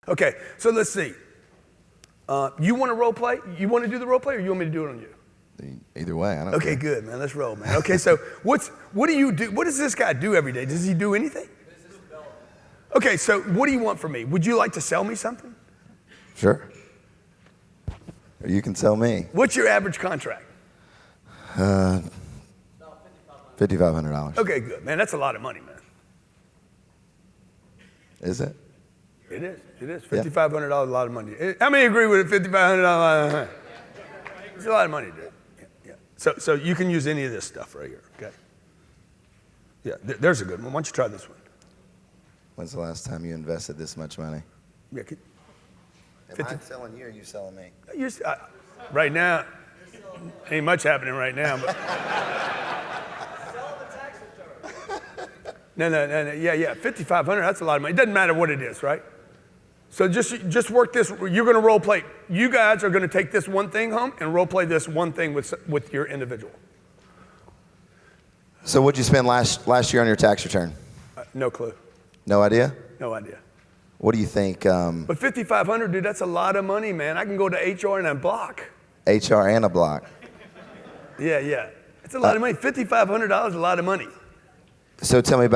Okay, so let's see. You want to role play? You want to do the role play, or you want me to do it on you? Either way, I don't Okay, care. good, man. Let's roll, man. Okay, so what do you do? What does this guy do every day? Does he do anything? Business development. Okay, so what do you want from me? Would you like to sell me something? Sure. Or you can sell me. What's your average contract? $5,500. Okay, good, man. That's a lot of money, man. Is it? It is. It is. $5,500 is a lot of money. How many agree with it? $5,500. It's a lot of money, dude. Yeah. So you can use any of this stuff right here. Okay. Yeah. There's a good one. Why don't you try this one? When's the last time you invested this much money? Yeah. Am I selling you or you selling me? Right now, ain't much happening right now. But No. Yeah. $5,500. That's a lot of money. It doesn't matter what it is, right? So just work this. You're going to role play. You guys are going to take this one thing home and role play this one thing with your individual. So what'd you spend last year on your tax return? No clue. No idea? No idea. What do you think? But $5,500, dude, that's a lot of money, man. I can go to HR and a block. HR and a block. Yeah. It's a lot of money. $5,500 is a lot of money. So tell me.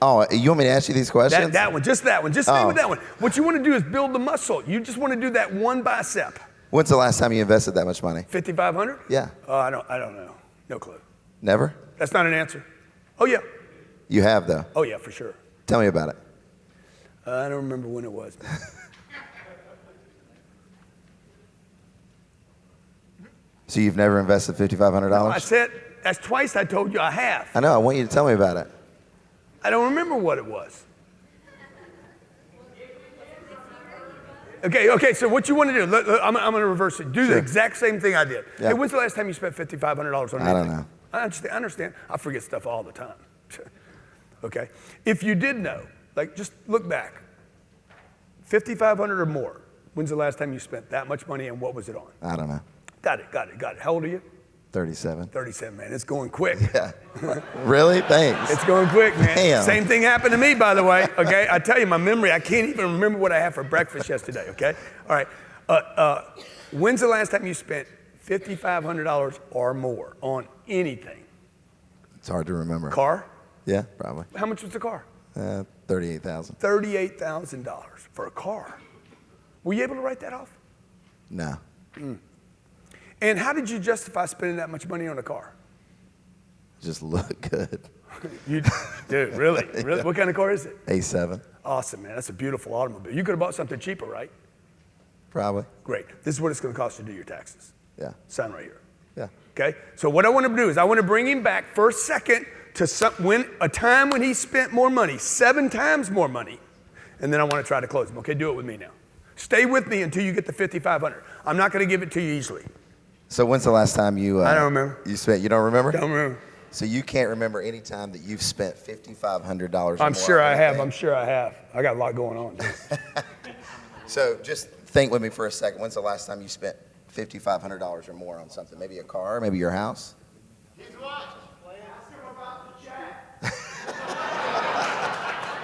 Oh, you want me to ask you these questions? That one. Just stay with that one. What you want to do is build the muscle. You just want to do that one bicep. When's the last time you invested that much money? $5,500? Yeah. Oh, I don't know. No clue. Never? That's not an answer. Oh, yeah. You have, though? Oh, yeah, for sure. Tell me about it. I don't remember when it was, man. So you've never invested $5,500? No, I said, that's twice I told you I have. I know. I want you to tell me about it. I don't remember what it was. Okay, so what you want to do, I'm going to reverse it. Do the exact same thing I did. Yeah. Hey, when's the last time you spent $5,500 on anything? I don't know. I understand. I forget stuff all the time. Okay? If you did know, just look back. $5,500 or more. When's the last time you spent that much money and what was it on? I don't know. Got it. How old are you? 37. 37, man. It's going quick. Yeah. Really? Thanks. It's going quick, man. Damn. Same thing happened to me, by the way. Okay, I tell you, my memory, I can't even remember what I had for breakfast yesterday. Okay, all right. When's the last time you spent $5,500 or more on anything? It's hard to remember. Car? Yeah, probably. How much was the car? $38,000. $38,000 for a car. Were you able to write that off? No. And how did you justify spending that much money on a car? Just look good. Dude, really? Yeah. What kind of car is it? A7. Awesome, man. That's a beautiful automobile. You could have bought something cheaper, right? Probably. Great. This is what it's going to cost to do your taxes. Yeah. Sign right here. Yeah. Okay? So what I want to do is I want to bring him back for a second to a time when he spent more money, 7 times more money, and then I want to try to close him. Okay? Do it with me now. Stay with me until you get the $5,500. I'm not going to give it to you easily. So when's the last time you? I don't remember. You don't remember? Don't remember. So you can't remember any time that you've spent $5,500 I'm sure I have. I got a lot going on. So just think with me for a second. When's the last time you spent $5,500 or more on something? Maybe a car, maybe your house?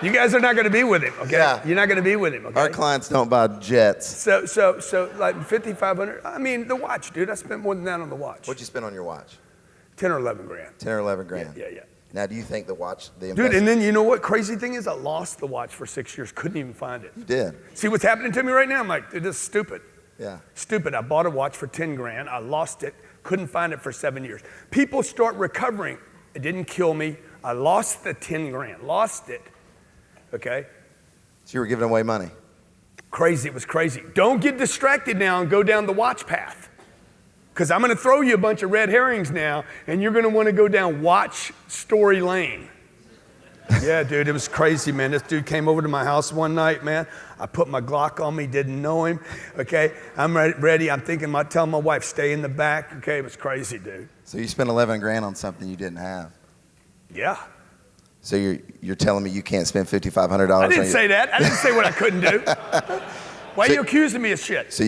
You guys are not going to be with him, okay? Yeah. You're not going to be with him, okay? Our clients don't buy jets. So like $5,500. I mean, the watch, dude. I spent more than that on the watch. What'd you spend on your watch? 10 or 11 grand. 10 or 11 grand. Yeah. Now, do you think the watch, Dude, and then you know what crazy thing is? I lost the watch for 6 years. Couldn't even find it. You did. See what's happening to me right now? I'm like, dude, this is stupid. Yeah. Stupid. I bought a watch for 10 grand. I lost it. Couldn't find it for 7 years. People start recovering. It didn't kill me. I lost the 10 grand. Lost it. Okay? So you were giving away money. Crazy. It was crazy. Don't get distracted now and go down the watch path. Because I'm going to throw you a bunch of red herrings now, and you're going to want to go down watch story lane. Yeah, dude, it was crazy, man. This dude came over to my house one night, man. I put my Glock on me, didn't know him. Okay, I'm ready. I'm thinking about telling my wife, stay in the back. Okay, it was crazy, dude. So you spent 11 grand on something you didn't have. Yeah. So you're telling me you can't spend $5,500? I didn't say that. I didn't say what I couldn't do. Why are you accusing me of shit? So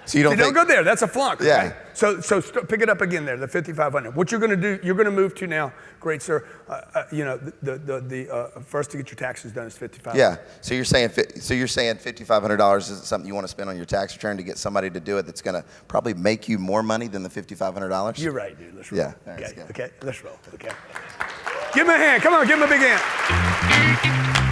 So you don't don't go there. That's a flunk. Yeah. Okay? So pick it up again there, the 5,500. What you're going to do, you're going to move to now, great sir. The first to get your taxes done is 5,500. Yeah. So you're saying $5,500 isn't something you want to spend on your tax return to get somebody to do it that's going to probably make you more money than the $5,500? You're right, dude. Let's roll. Yeah. Okay. Let's roll. Okay. Give him a hand. Come on, give him a big hand.